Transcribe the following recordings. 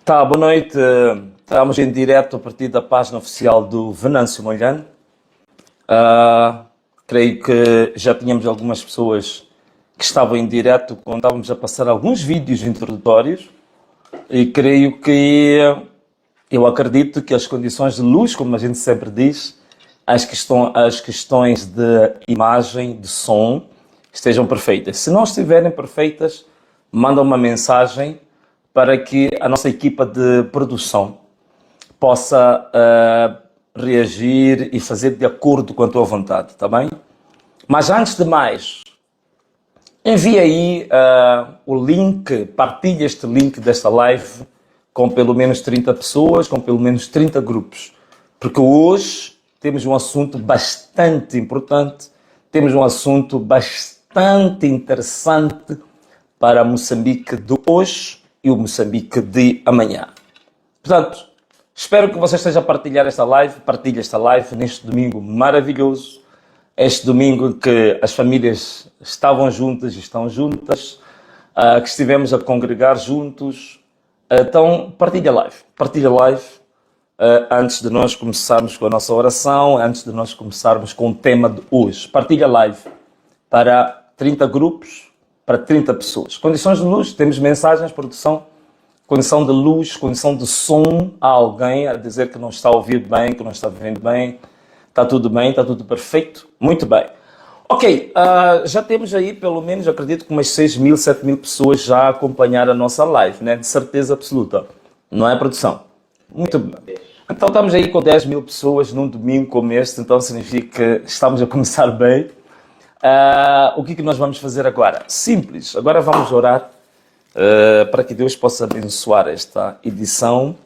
Tá, boa noite. Estamos em direto a partir da página oficial do Venâncio Molhano. Creio que já tínhamos algumas pessoas que estavam em direto quando estávamos a passar alguns vídeos introdutórios e creio que eu acredito que as condições de luz, como a gente sempre diz, as questões de imagem, de som, estejam perfeitas. Se não estiverem perfeitas, manda uma mensagem para que a nossa equipa de produção possa reagir e fazer de acordo com a tua vontade, tá bem? Mas antes de mais, envia aí o link, partilha este link desta live com pelo menos 30 pessoas, com pelo menos 30 grupos, porque hoje temos um assunto bastante importante, temos um assunto bastante interessante para Moçambique de hoje e o Moçambique de amanhã. Portanto, espero que você esteja a partilhar esta live, partilhe esta live neste domingo maravilhoso, este domingo que as famílias estavam juntas e estão juntas, que estivemos a congregar juntos. Então, partilha a live antes de nós começarmos com a nossa oração, antes de nós começarmos com o tema de hoje. Partilha a live para 30 grupos, para 30 pessoas. Condições de luz, temos mensagens, produção, condição de luz, condição de som, há alguém a dizer que não está a ouvir bem, que não está vendo bem, está tudo bem, está tudo perfeito, muito bem. Ok, já temos aí pelo menos, acredito que umas 6 mil, 7 mil pessoas já a acompanhar a nossa live, né? De certeza absoluta, não é, produção? Muito bem. Então estamos aí com 10 mil pessoas num domingo como este, então significa que estamos a começar bem. O que nós vamos fazer agora? Simples, agora vamos orar para que Deus possa abençoar esta edição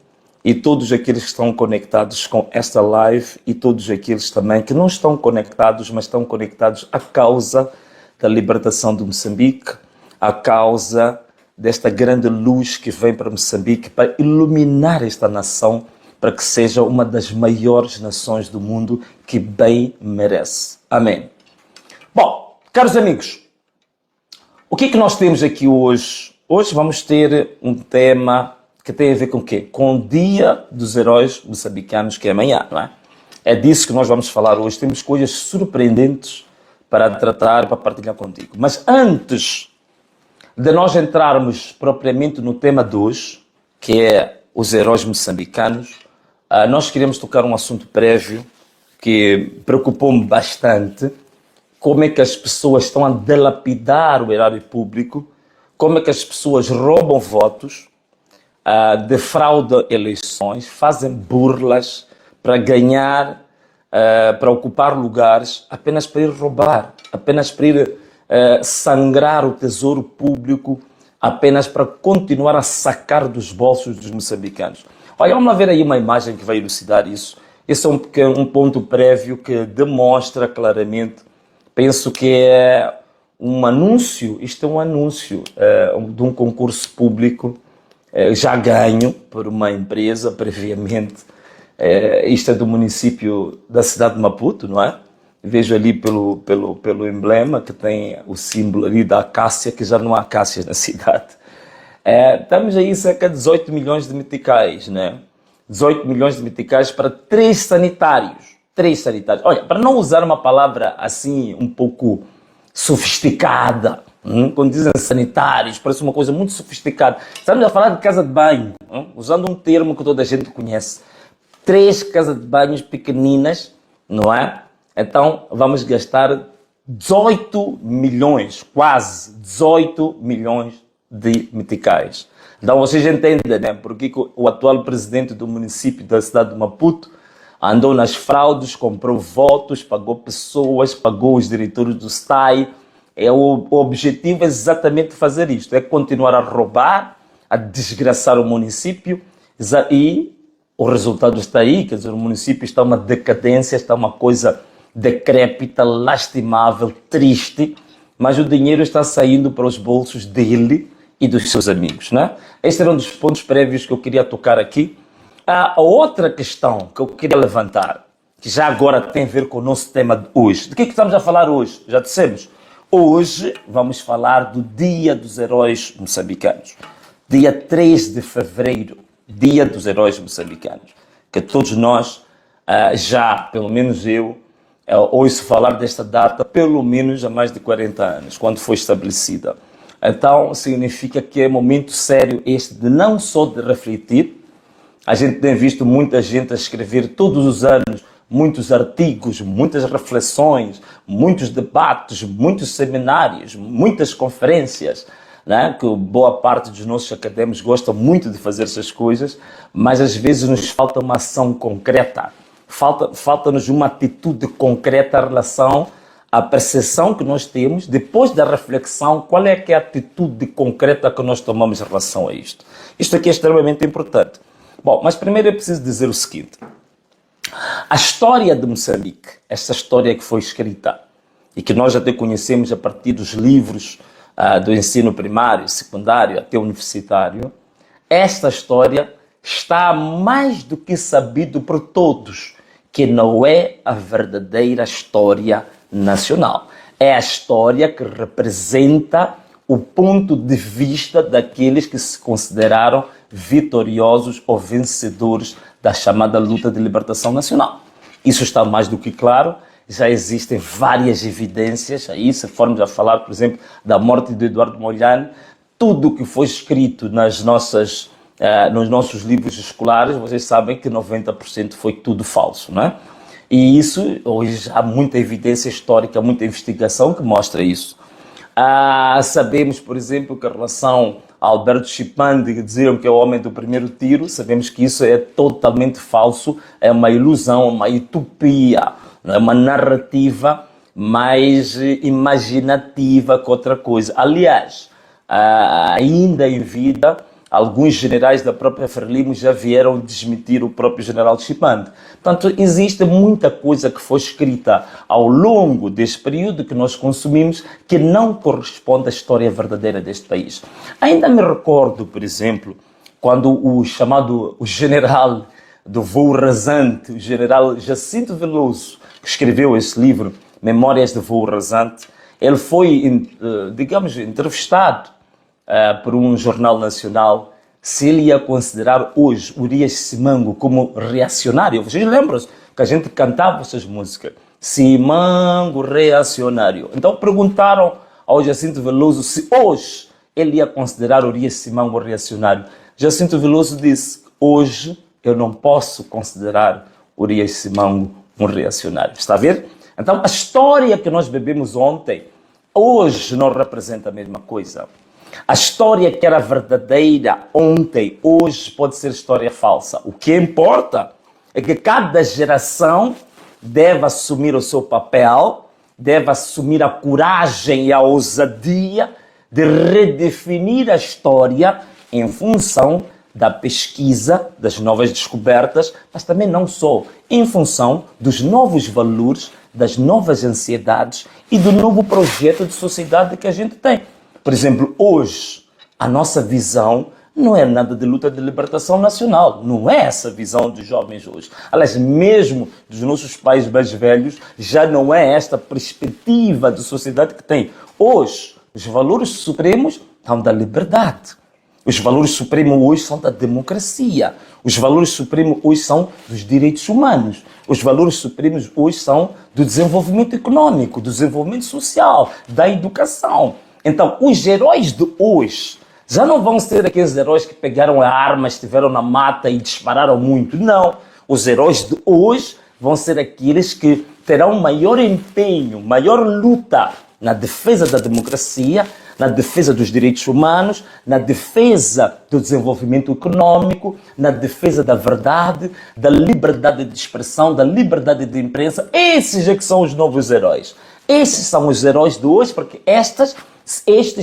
e todos aqueles que estão conectados com esta live e todos aqueles também que não estão conectados, mas estão conectados à causa da libertação de Moçambique, à causa desta grande luz que vem para Moçambique para iluminar esta nação, para que seja uma das maiores nações do mundo que bem merece. Amém. Bom, caros amigos, o que nós temos aqui hoje? Hoje vamos ter um tema que tem a ver com o quê? Com o Dia dos Heróis Moçambicanos, que é amanhã, não é? É disso que nós vamos falar hoje. Temos coisas surpreendentes para tratar, para partilhar contigo. Mas antes de nós entrarmos propriamente no tema de hoje, que é os heróis moçambicanos, nós queremos tocar um assunto prévio que preocupou-me bastante. Como é que as pessoas estão a dilapidar o erário público, como é que as pessoas roubam votos, defraudam eleições, fazem burlas para ganhar, para ocupar lugares, apenas para ir roubar, apenas para ir sangrar o tesouro público, apenas para continuar a sacar dos bolsos dos moçambicanos. Olha, vamos lá ver aí uma imagem que vai elucidar isso. Esse é um ponto prévio que demonstra claramente. Penso que é um anúncio, isto é um anúncio de um concurso público já ganho por uma empresa previamente. Isto é do município da cidade de Maputo, não é? Vejo ali pelo emblema que tem o símbolo ali da acácia, que já não há acácias na cidade. Estamos aí cerca de 18 milhões de meticais, né? 18 milhões de meticais para 3 sanitários. 3 sanitários. Olha, para não usar uma palavra assim um pouco sofisticada, quando dizem sanitários, parece uma coisa muito sofisticada. Estamos a falar de casa de banho, usando um termo que toda a gente conhece. 3 casas de banhos pequeninas, não é? Então vamos gastar 18 milhões, quase 18 milhões de meticais. Então vocês entendem, né? Porque o atual presidente do município da cidade de Maputo andou nas fraudes, comprou votos, pagou pessoas, pagou os diretores do STAI. O objetivo é exatamente fazer isto, é continuar a roubar, a desgraçar o município e o resultado está aí, quer dizer, o município está uma decadência, está uma coisa decrépita, lastimável, triste, mas o dinheiro está saindo para os bolsos dele e dos seus amigos, né? Este era um dos pontos prévios que eu queria tocar aqui. A outra questão que eu queria levantar, que já agora tem a ver com o nosso tema de hoje. De que estamos a falar hoje? Já dissemos. Hoje vamos falar do Dia dos Heróis Moçambicanos. Dia 3 de fevereiro. Dia dos Heróis Moçambicanos, que todos nós, já, pelo menos eu, ouço falar desta data pelo menos há mais de 40 anos, quando foi estabelecida. Então, significa que é momento sério este de não só de refletir. A gente tem visto muita gente a escrever todos os anos muitos artigos, muitas reflexões, muitos debates, muitos seminários, muitas conferências, né? Que boa parte dos nossos académicos gosta muito de fazer essas coisas, mas às vezes nos falta uma ação concreta, falta-nos uma atitude concreta em relação à percepção que nós temos, depois da reflexão, qual é que é a atitude concreta que nós tomamos em relação a isto. Isto aqui é extremamente importante. Bom, mas primeiro eu preciso dizer o seguinte: a história de Moçambique, essa história que foi escrita e que nós até conhecemos a partir dos livros do ensino primário, secundário até universitário, esta história está mais do que sabido por todos que não é a verdadeira história nacional. É a história que representa o ponto de vista daqueles que se consideraram vitoriosos ou vencedores da chamada luta de libertação nacional. Isso está mais do que claro, já existem várias evidências aí, se formos a falar, por exemplo, da morte de Eduardo Mondlane, tudo o que foi escrito nos nossos livros escolares, vocês sabem que 90% foi tudo falso, não é? E isso, hoje há muita evidência histórica, muita investigação que mostra isso. Sabemos, por exemplo, que a relação a Alberto Chipande, que diziam que é o homem do primeiro tiro, sabemos que isso é totalmente falso, é uma ilusão, uma utopia, é uma narrativa mais imaginativa que outra coisa. Aliás, ainda em vida, alguns generais da própria Frelimo já vieram desmentir o próprio general Chipande. Portanto, existe muita coisa que foi escrita ao longo deste período que nós consumimos que não corresponde à história verdadeira deste país. Ainda me recordo, por exemplo, quando o general do voo rasante, o general Jacinto Veloso, que escreveu esse livro, Memórias de Voo Rasante, ele foi, digamos, entrevistado por um jornal nacional, se ele ia considerar hoje Urias Simango como reacionário. Vocês lembram-se que a gente cantava essas músicas? Simango reacionário. Então perguntaram ao Jacinto Veloso se hoje ele ia considerar Urias Simango reacionário. Jacinto Veloso disse: hoje eu não posso considerar Urias Simango um reacionário. Está a ver? Então a história que nós bebemos ontem, hoje não representa a mesma coisa. A história que era verdadeira ontem, hoje pode ser história falsa. O que importa é que cada geração deve assumir o seu papel, deve assumir a coragem e a ousadia de redefinir a história em função da pesquisa, das novas descobertas, mas também não só, em função dos novos valores, das novas ansiedades e do novo projeto de sociedade que a gente tem. Por exemplo, hoje, a nossa visão não é nada de luta de libertação nacional. Não é essa visão dos jovens hoje. Aliás, mesmo dos nossos pais mais velhos, já não é esta perspectiva de sociedade que tem. Hoje, os valores supremos são da liberdade. Os valores supremos hoje são da democracia. Os valores supremos hoje são dos direitos humanos. Os valores supremos hoje são do desenvolvimento econômico, do desenvolvimento social, da educação. Então, os heróis de hoje já não vão ser aqueles heróis que pegaram a arma, estiveram na mata e dispararam muito. Não. Os heróis de hoje vão ser aqueles que terão maior empenho, maior luta na defesa da democracia, na defesa dos direitos humanos, na defesa do desenvolvimento econômico, na defesa da verdade, da liberdade de expressão, da liberdade de imprensa. Esses é que são os novos heróis. Esses são os heróis de hoje, porque estes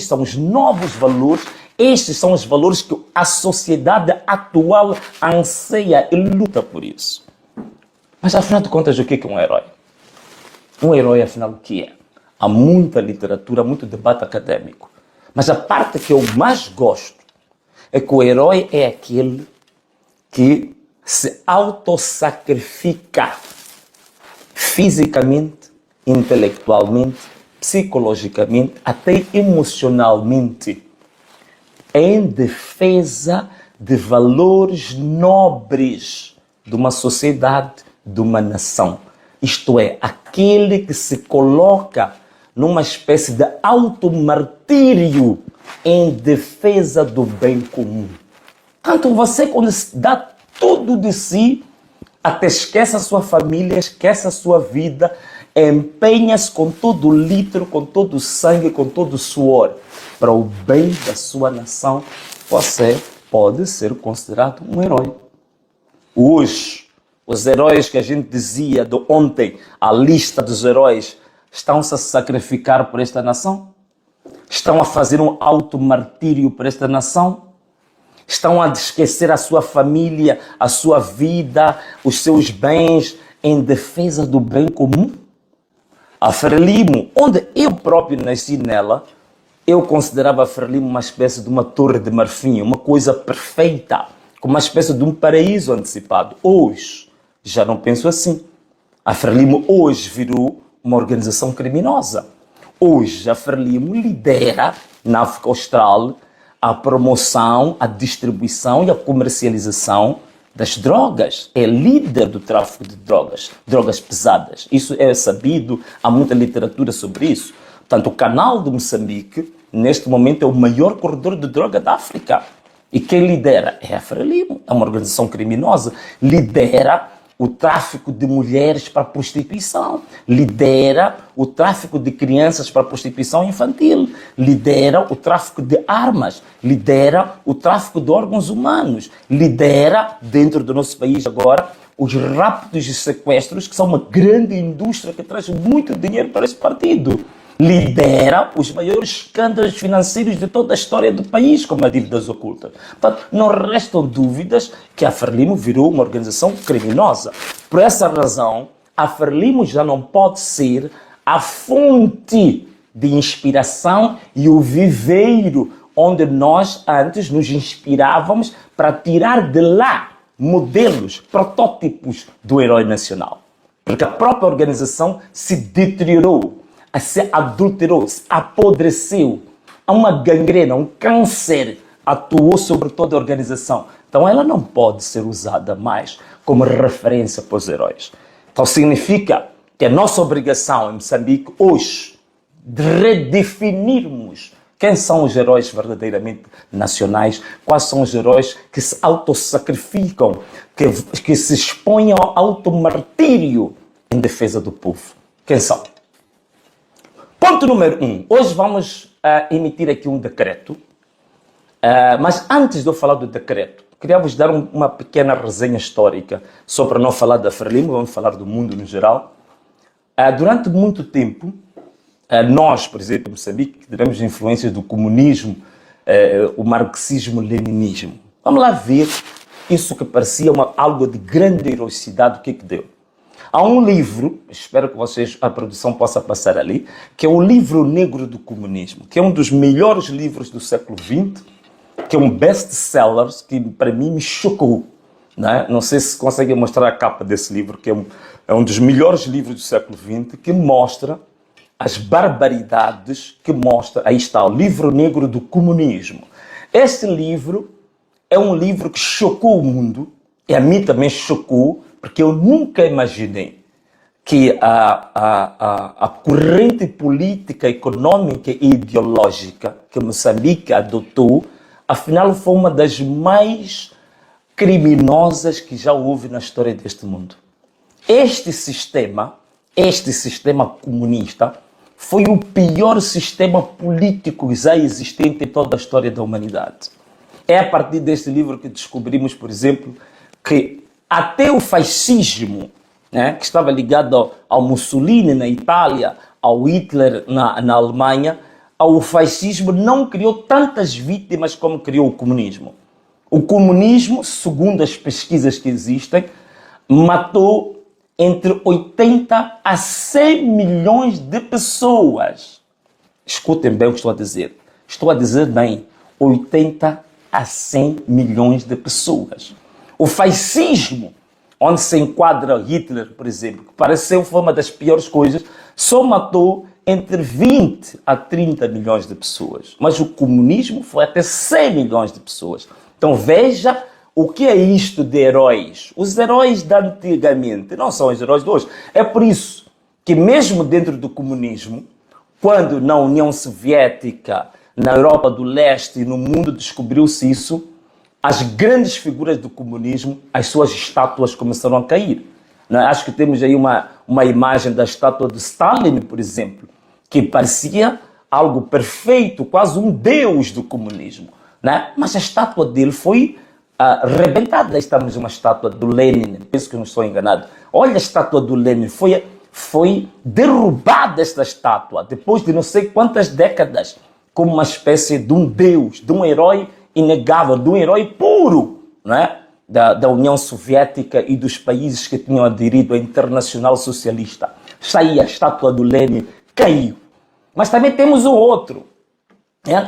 são os novos valores, estes são os valores que a sociedade atual anseia e luta por isso. Mas afinal de contas, o que é um herói? Um herói, afinal, o que é? Há muita literatura, muito debate acadêmico. Mas a parte que eu mais gosto é que o herói é aquele que se autossacrifica fisicamente, intelectualmente, psicologicamente, até emocionalmente, em defesa de valores nobres de uma sociedade, de uma nação. Isto é, aquele que se coloca numa espécie de automartírio em defesa do bem comum. Tanto você, quando se dá tudo de si, até esquece a sua família, esquece a sua vida, empenha-se com todo o litro, com todo o sangue, com todo o suor, para o bem da sua nação, você pode ser considerado um herói. Hoje, os heróis que a gente dizia de ontem, a lista dos heróis, estão-se a sacrificar por esta nação? Estão a fazer um automartírio por esta nação? Estão a esquecer a sua família, a sua vida, os seus bens em defesa do bem comum? A Frelimo, onde eu próprio nasci nela, eu considerava a Frelimo uma espécie de uma torre de marfim, uma coisa perfeita, como uma espécie de um paraíso antecipado. Hoje, já não penso assim. A Frelimo hoje virou uma organização criminosa. Hoje, a Frelimo lidera na África Austral a promoção, a distribuição e a comercialização das drogas. É líder do tráfico de drogas, drogas pesadas. Isso é sabido, há muita literatura sobre isso. Portanto, o canal de Moçambique, neste momento, é o maior corredor de droga da África. E quem lidera é a Frelimo, é uma organização criminosa. Lidera o tráfico de mulheres para a prostituição, lidera o tráfico de crianças para a prostituição infantil, lidera o tráfico de armas, lidera o tráfico de órgãos humanos, lidera, dentro do nosso país agora, os raptos e sequestros, que são uma grande indústria que traz muito dinheiro para esse partido. Lidera os maiores escândalos financeiros de toda a história do país, como a dívidas ocultas. Portanto, não restam dúvidas que a Frelimo virou uma organização criminosa. Por essa razão, a Frelimo já não pode ser a fonte de inspiração e o viveiro onde nós antes nos inspirávamos para tirar de lá modelos, protótipos do herói nacional. Porque a própria organização se deteriorou, se adulterou, se apodreceu. Há uma gangrena, um câncer atuou sobre toda a organização. Então ela não pode ser usada mais como referência para os heróis. Então significa que a nossa obrigação em Moçambique hoje de redefinirmos quem são os heróis verdadeiramente nacionais, quais são os heróis que se autossacrificam, que se expõem ao automartírio em defesa do povo. Quem são? Ponto número 1. Hoje vamos emitir aqui um decreto, mas antes de eu falar do decreto, queria vos dar uma pequena resenha histórica, só para não falar da Frelimo, vamos falar do mundo no geral. Durante muito tempo, nós, por exemplo, em Moçambique, tivemos influências do comunismo, o marxismo-leninismo. Vamos lá ver isso que parecia algo de grande heroicidade, o que deu. Há um livro, espero que a produção possa passar ali, que é o Livro Negro do Comunismo, que é um dos melhores livros do século XX, que é um best-seller, que para mim me chocou. Não sei se conseguem mostrar a capa desse livro, que é um dos melhores livros do século XX, que mostra as barbaridades que mostra. Aí está, o Livro Negro do Comunismo. Este livro é um livro que chocou o mundo, e a mim também chocou, porque eu nunca imaginei que a corrente política, econômica e ideológica que Moçambique adotou, afinal foi uma das mais criminosas que já houve na história deste mundo. Este sistema comunista foi o pior sistema político já existente em toda a história da humanidade. É a partir deste livro que descobrimos, por exemplo, que até o fascismo, que estava ligado ao Mussolini na Itália, ao Hitler na Alemanha, o fascismo não criou tantas vítimas como criou o comunismo. O comunismo, segundo as pesquisas que existem, matou entre 80 a 100 milhões de pessoas. Escutem bem o que estou a dizer. Estou a dizer bem, 80 a 100 milhões de pessoas. O fascismo, onde se enquadra Hitler, por exemplo, que pareceu foi uma das piores coisas, só matou entre 20 a 30 milhões de pessoas. Mas o comunismo foi até 100 milhões de pessoas. Então veja o que é isto de heróis. Os heróis de antigamente não são os heróis de hoje. É por isso que mesmo dentro do comunismo, quando na União Soviética, na Europa do Leste e no mundo descobriu-se isso, as grandes figuras do comunismo, as suas estátuas começaram a cair. Acho que temos aí uma imagem da estátua de Stalin, por exemplo, que parecia algo perfeito, quase um deus do comunismo. Mas a estátua dele foi arrebentada. Estamos uma estátua do Lenin, penso que não estou enganado. Olha a estátua do Lenin, foi derrubada esta estátua, depois de não sei quantas décadas, como uma espécie de um deus, de um herói inegável, de um herói puro, da União Soviética e dos países que tinham aderido à Internacional Socialista. Está aí a estátua do Lenin, caiu. Mas também temos o outro,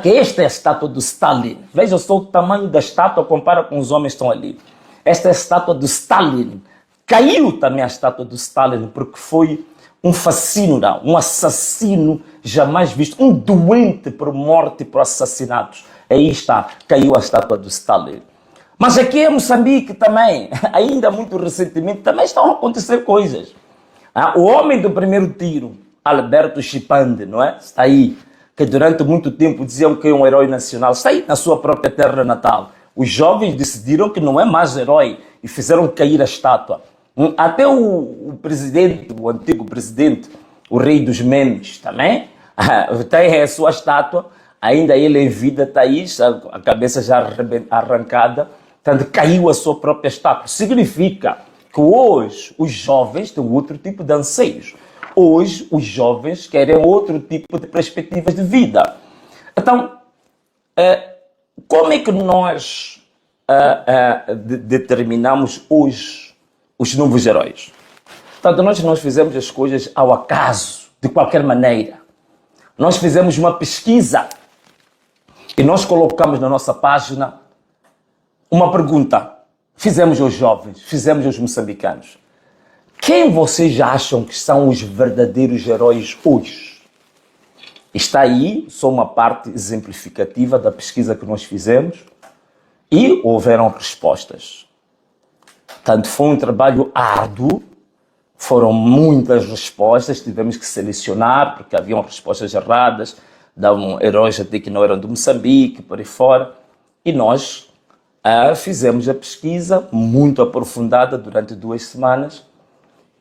que esta é a estátua do Stalin. Veja só o tamanho da estátua, compara com os homens que estão ali. Esta é a estátua do Stalin. Caiu também a estátua do Stalin, porque foi um fascínora, um assassino jamais visto, um doente por morte e por assassinatos. Aí está, caiu a estátua do Stalin. Mas aqui em Moçambique também, ainda muito recentemente, também estão a acontecer coisas. O homem do primeiro tiro, Alberto Chipande, não é? Está aí, que durante muito tempo diziam que é um herói nacional, está aí na sua própria terra natal. Os jovens decidiram que não é mais herói e fizeram cair a estátua. Até o presidente, o antigo presidente, o rei dos memes também, tem a sua estátua, ainda ele em vida está aí, a cabeça já arrancada, portanto caiu a sua própria estátua. Significa que hoje os jovens têm outro tipo de anseios. Hoje os jovens querem outro tipo de perspectivas de vida. Então, como é que nós determinamos hoje os novos heróis? Portanto, nós fizemos as coisas ao acaso, de qualquer maneira. Nós fizemos uma pesquisa e nós colocamos na nossa página uma pergunta. Fizemos aos jovens, fizemos aos moçambicanos. Quem vocês acham que são os verdadeiros heróis hoje? Está aí, só uma parte exemplificativa da pesquisa que nós fizemos e houveram respostas. Portanto, foi um trabalho árduo, foram muitas respostas, tivemos que selecionar, porque haviam respostas erradas, davam heróis até que não eram de Moçambique, por aí fora, e nós fizemos a pesquisa muito aprofundada durante 2 semanas,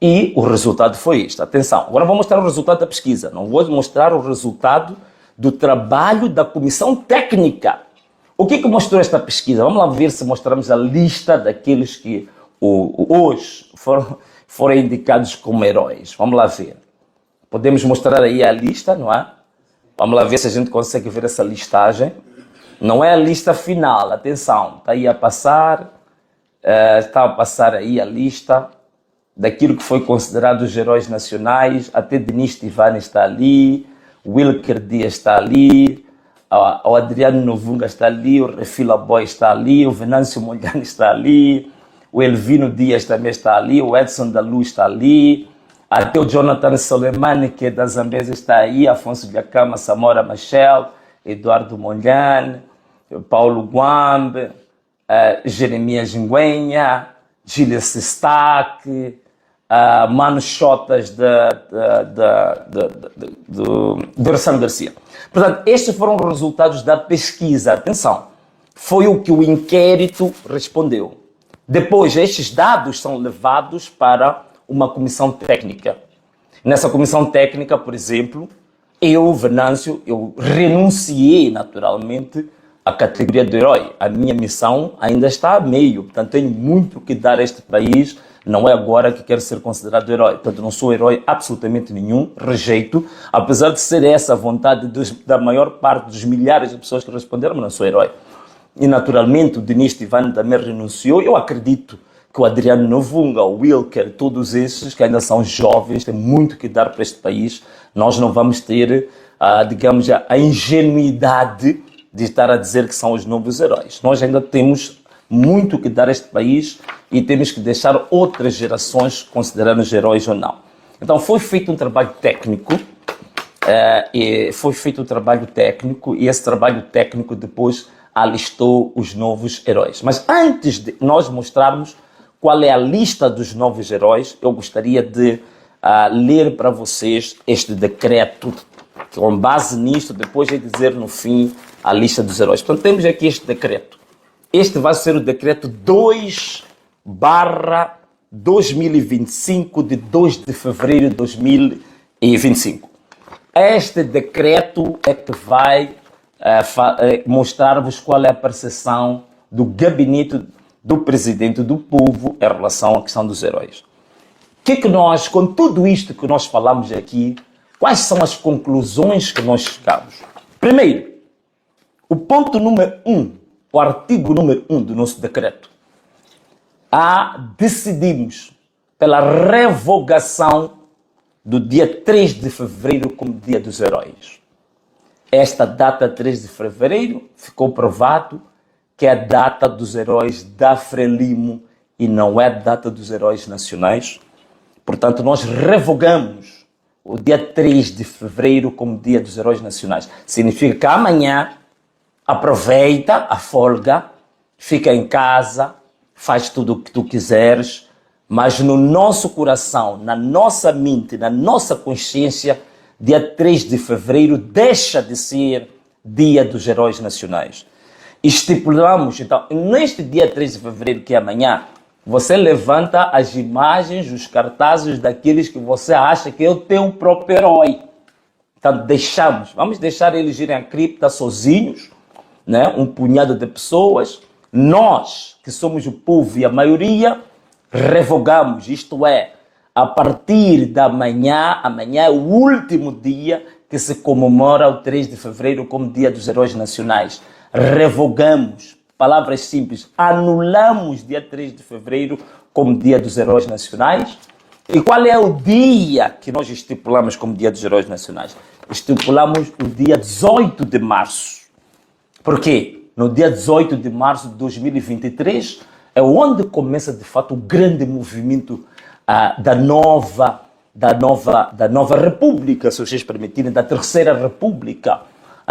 e o resultado foi isto. Atenção, agora vou mostrar o resultado da pesquisa, não vou mostrar o resultado do trabalho da comissão técnica. O que mostrou esta pesquisa? Vamos lá ver se mostramos a lista daqueles que hoje foram indicados como heróis. Vamos lá ver. Podemos mostrar aí a lista, não é? Vamos lá ver se a gente consegue ver essa listagem. Não é a lista final, atenção, está aí a passar, está a passar aí a lista daquilo que foi considerado os heróis nacionais, até Denis Tivani está ali, Wilker Dias está ali, o Adriano Novunga está ali, o Refila Boy está ali, o Venâncio Molhane está ali, o Elvino Dias também está ali, o Edson da Luz está ali, até o Jonathan Soleimani, que é da Zambésia, está aí, Afonso Biacama, Samora Machel, Eduardo Molhane, Paulo Guambe, Jeremias Nguenha, Gília Sestaque, Mano Chotas do Ressano Garcia. Portanto, estes foram os resultados da pesquisa. Atenção, foi o que o inquérito respondeu. Depois, estes dados são levados para uma comissão técnica. Nessa comissão técnica, por exemplo, eu, Venâncio, eu renunciei naturalmente à categoria de herói. A minha missão ainda está a meio, portanto tenho muito que dar a este país, não é agora que quero ser considerado herói. Portanto, não sou herói absolutamente nenhum, rejeito, apesar de ser essa a vontade da maior parte dos milhares de pessoas que responderam, mas não sou herói. E naturalmente o Denis Tivani também renunciou. Eu acredito que o Adriano Novunga, o Wilker, todos esses que ainda são jovens, têm muito que dar para este país. Nós não vamos ter, digamos, a ingenuidade de estar a dizer que são os novos heróis. Nós ainda temos muito que dar a este país e temos que deixar outras gerações considerando-os heróis ou não. Então foi feito um trabalho técnico, e esse trabalho técnico depois alistou os novos heróis. Mas antes de nós mostrarmos qual é a lista dos novos heróis, eu gostaria de ler para vocês este decreto, com base nisto, depois de dizer no fim a lista dos heróis. Portanto, temos aqui este decreto. Este vai ser o decreto 2/2025, de 2 de fevereiro de 2025. Este decreto é que vai mostrar-vos qual é a percepção do gabinete do presidente do povo em relação à questão dos heróis. Que nós, com tudo isto que nós falamos aqui, quais são as conclusões que nós chegamos? Primeiro, o ponto número 1, o artigo número 1 do nosso decreto. Decidimos pela revogação do dia 3 de fevereiro como dia dos heróis. Esta data 3 de fevereiro ficou provado que é a data dos heróis da Frelimo e não é a data dos heróis nacionais. Portanto, nós revogamos o dia 3 de fevereiro como dia dos heróis nacionais. Significa que amanhã aproveita a folga, fica em casa, faz tudo o que tu quiseres, mas no nosso coração, na nossa mente, na nossa consciência, dia 3 de fevereiro deixa de ser dia dos heróis nacionais. Estipulamos, então, neste dia 3 de fevereiro, que é amanhã, você levanta as imagens, os cartazes daqueles que você acha que é o teu próprio herói. Então, vamos deixar eles irem à cripta sozinhos, né? Um punhado de pessoas. Nós, que somos o povo e a maioria, revogamos, isto é, a partir da manhã, amanhã é o último dia que se comemora o 3 de fevereiro como dia dos heróis nacionais. Revogamos, palavras simples, anulamos dia 3 de fevereiro como dia dos heróis nacionais. E qual é o dia que nós estipulamos como dia dos heróis nacionais? Estipulamos o dia 18 de março. Por quê? No dia 18 de março de 2023 é onde começa de fato o grande movimento da nova república, se vocês permitirem, da terceira república.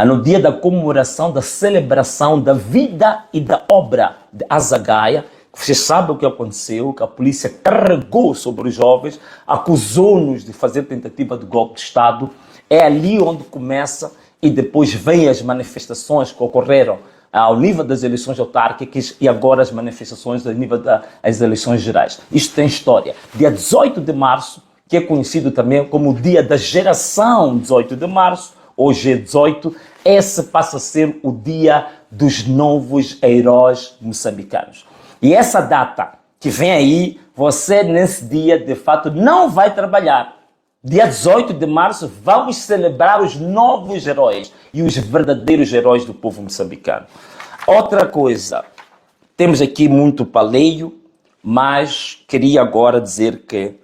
No dia da comemoração, da celebração da vida e da obra de Azagaia. Vocês sabem o que aconteceu, que a polícia carregou sobre os jovens, acusou-nos de fazer tentativa de golpe de Estado. É ali onde começa e depois vem as manifestações que ocorreram ao nível das eleições autárquicas e agora as manifestações ao nível das eleições gerais. Isto tem história. Dia 18 de março, que é conhecido também como o dia da geração 18 de março, ou G18, esse passa a ser o dia dos novos heróis moçambicanos. E essa data que vem aí, você nesse dia de fato não vai trabalhar. Dia 18 de março vamos celebrar os novos heróis e os verdadeiros heróis do povo moçambicano. Outra coisa, temos aqui muito paleio, mas queria agora dizer que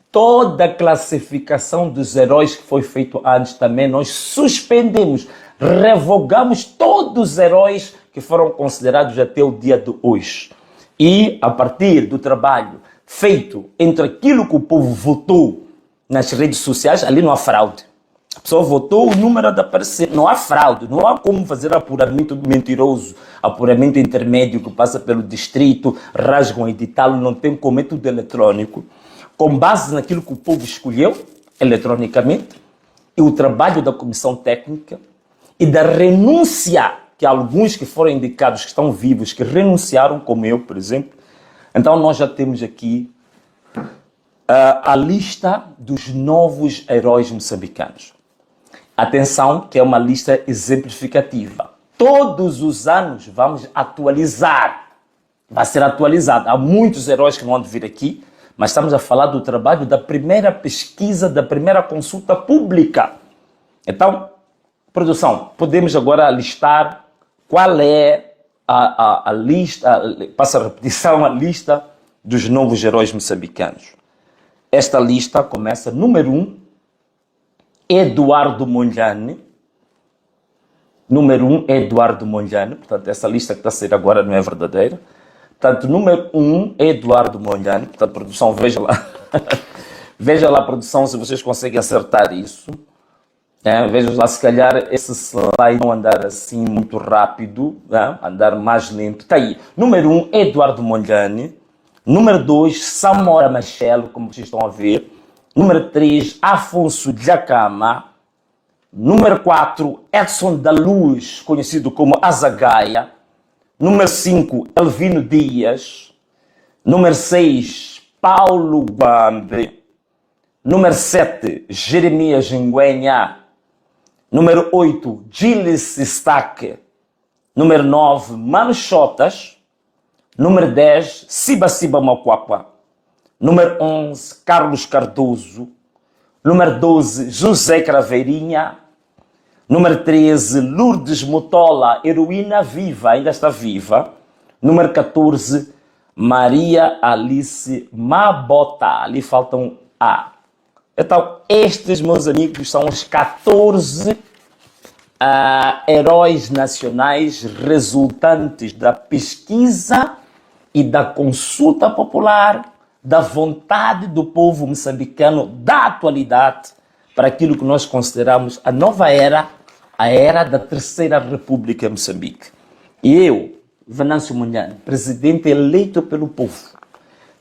toda a classificação dos heróis que foi feito antes também nós suspendemos, revogamos todos os heróis que foram considerados até o dia de hoje. E a partir do trabalho feito entre aquilo que o povo votou nas redes sociais, ali não há fraude. A pessoa votou, o número de aparecer, não há fraude, não há como fazer apuramento mentiroso, apuramento intermédio que passa pelo distrito, rasgam edital, não tem como, é tudo eletrônico. Com base naquilo que o povo escolheu, eletronicamente, e o trabalho da comissão técnica, e da renúncia, que alguns que foram indicados, que estão vivos, que renunciaram, como eu, por exemplo. Então nós já temos aqui a lista dos novos heróis moçambicanos. Atenção, que é uma lista exemplificativa. Todos os anos vamos atualizar. Vai ser atualizado. Há muitos heróis que vão vir aqui, mas estamos a falar do trabalho da primeira pesquisa, da primeira consulta pública. Então, produção, podemos agora listar qual é a lista, passa a repetição, a lista dos novos heróis moçambicanos. Esta lista começa, número 1, Eduardo Mondlane. Número 1, Eduardo Mondlane. Portanto, essa lista que está a sair agora não é verdadeira. Portanto, número 1, Eduardo Mondlane. Portanto, produção, veja lá. Veja lá, produção, se vocês conseguem acertar isso. Vejo lá, se calhar, esse slide não andar assim muito rápido, andar mais lento. Está aí. Número 1, Eduardo Mondlane. Número 2, Samora Machel, como vocês estão a ver. Número 3, Afonso Dhlakama. Número 4, Edson da Luz, conhecido como Azagaia. Número 5, Elvino Dias. Número 6, Paulo Guambe. Número 7, Jeremias Nguenha. Número 8, Gilles Staque. Número 9, Mano Chotas. Número 10, Siba Siba Mokwapa. Número 11, Carlos Cardoso. Número 12, José Craveirinha. Número 13, Lourdes Motola, heroína viva, ainda está viva. Número 14, Maria Alice Mabota. Ali faltam A. Então, estes, meus amigos, são os 14 heróis nacionais resultantes da pesquisa e da consulta popular, da vontade do povo moçambicano, da atualidade, para aquilo que nós consideramos a nova era, a era da Terceira República em Moçambique. E eu, Venâncio Mondlane, presidente eleito pelo povo,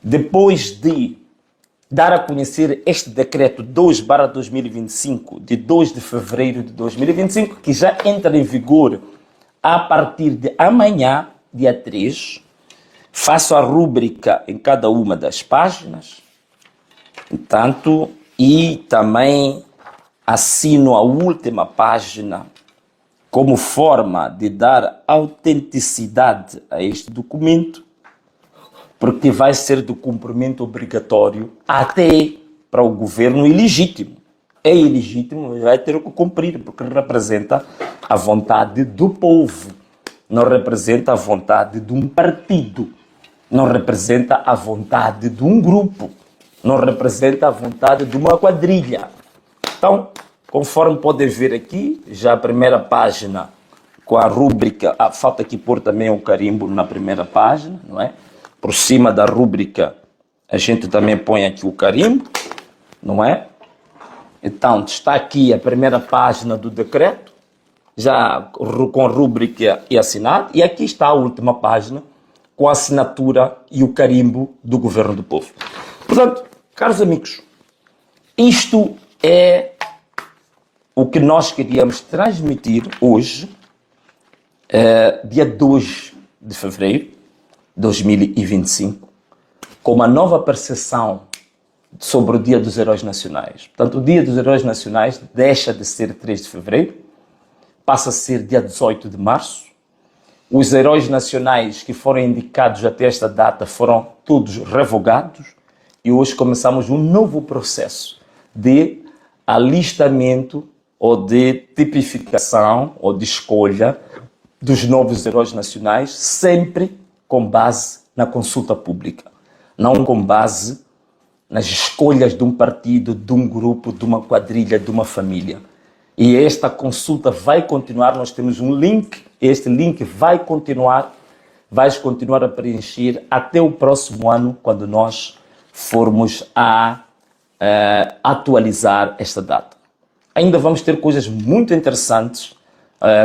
depois de dar a conhecer este decreto 2/2025, de 2 de fevereiro de 2025, que já entra em vigor a partir de amanhã, dia 3, faço a rúbrica em cada uma das páginas, portanto, e também assino a última página como forma de dar autenticidade a este documento, porque vai ser de cumprimento obrigatório até para o governo ilegítimo. É ilegítimo, vai ter que cumprir, porque representa a vontade do povo, não representa a vontade de um partido, não representa a vontade de um grupo, não representa a vontade de uma quadrilha. Então, conforme podem ver aqui, já a primeira página com a rúbrica, falta aqui pôr também o carimbo na primeira página, não é? Por cima da rúbrica, a gente também põe aqui o carimbo, não é? Então, está aqui a primeira página do decreto, já com rúbrica e assinado, e aqui está a última página, com a assinatura e o carimbo do Governo do Povo. Portanto, caros amigos, isto é o que nós queríamos transmitir hoje, dia 2 de fevereiro de 2025, com uma nova percepção sobre o Dia dos Heróis Nacionais. Portanto, o Dia dos Heróis Nacionais deixa de ser 3 de fevereiro, passa a ser dia 18 de março. Os heróis nacionais que foram indicados até esta data foram todos revogados e hoje começamos um novo processo de alistamento ou de tipificação ou de escolha dos novos heróis nacionais, sempre com base na consulta pública, não com base nas escolhas de um partido, de um grupo, de uma quadrilha, de uma família. E esta consulta vai continuar, nós temos um link, este link vai continuar, vais continuar a preencher até o próximo ano, quando nós formos a atualizar esta data. Ainda vamos ter coisas muito interessantes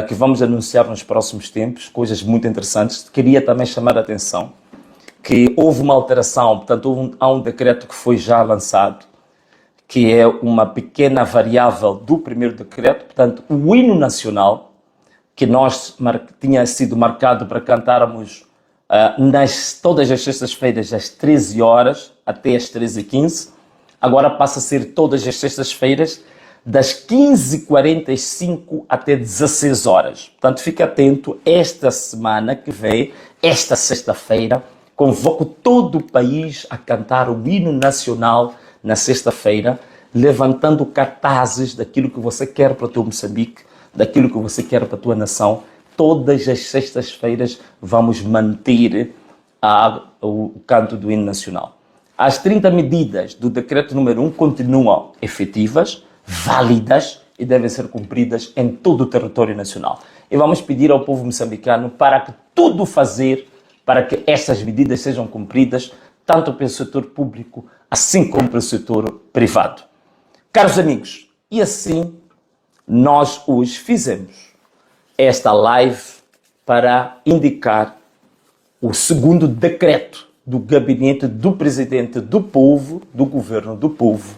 que vamos anunciar nos próximos tempos, coisas muito interessantes. Queria também chamar a atenção que houve uma alteração, portanto há um decreto que foi já lançado, que é uma pequena variável do primeiro decreto, portanto o hino nacional, que tinha sido marcado para cantarmos todas as sextas-feiras às 13 horas até às 13h15, agora passa a ser todas as sextas-feiras das 15h45 até 16 horas. Portanto, fique atento, esta semana que vem, esta sexta-feira, convoco todo o país a cantar o hino nacional na sexta-feira, levantando cartazes daquilo que você quer para o teu Moçambique, daquilo que você quer para a tua nação. Todas as sextas-feiras vamos manter o canto do hino nacional. As 30 medidas do decreto número 1 continuam efetivas, válidas e devem ser cumpridas em todo o território nacional. E vamos pedir ao povo moçambicano para que tudo fazer para que estas medidas sejam cumpridas, tanto pelo setor público, assim como pelo setor privado. Caros amigos, e assim nós hoje fizemos esta live para indicar o segundo decreto do gabinete do presidente do povo, do governo do povo.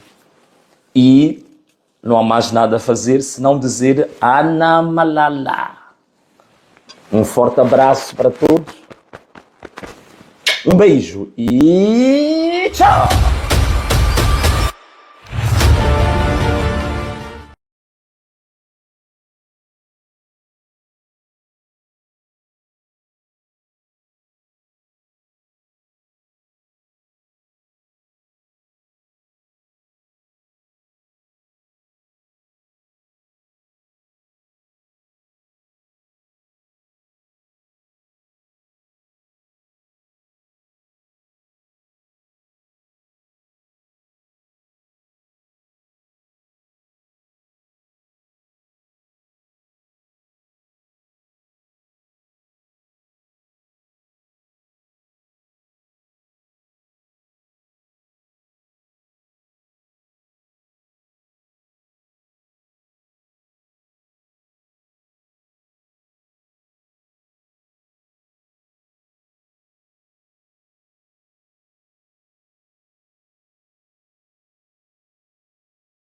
E não há mais nada a fazer senão dizer Ana Malala. Um forte abraço para todos. Um beijo e tchau!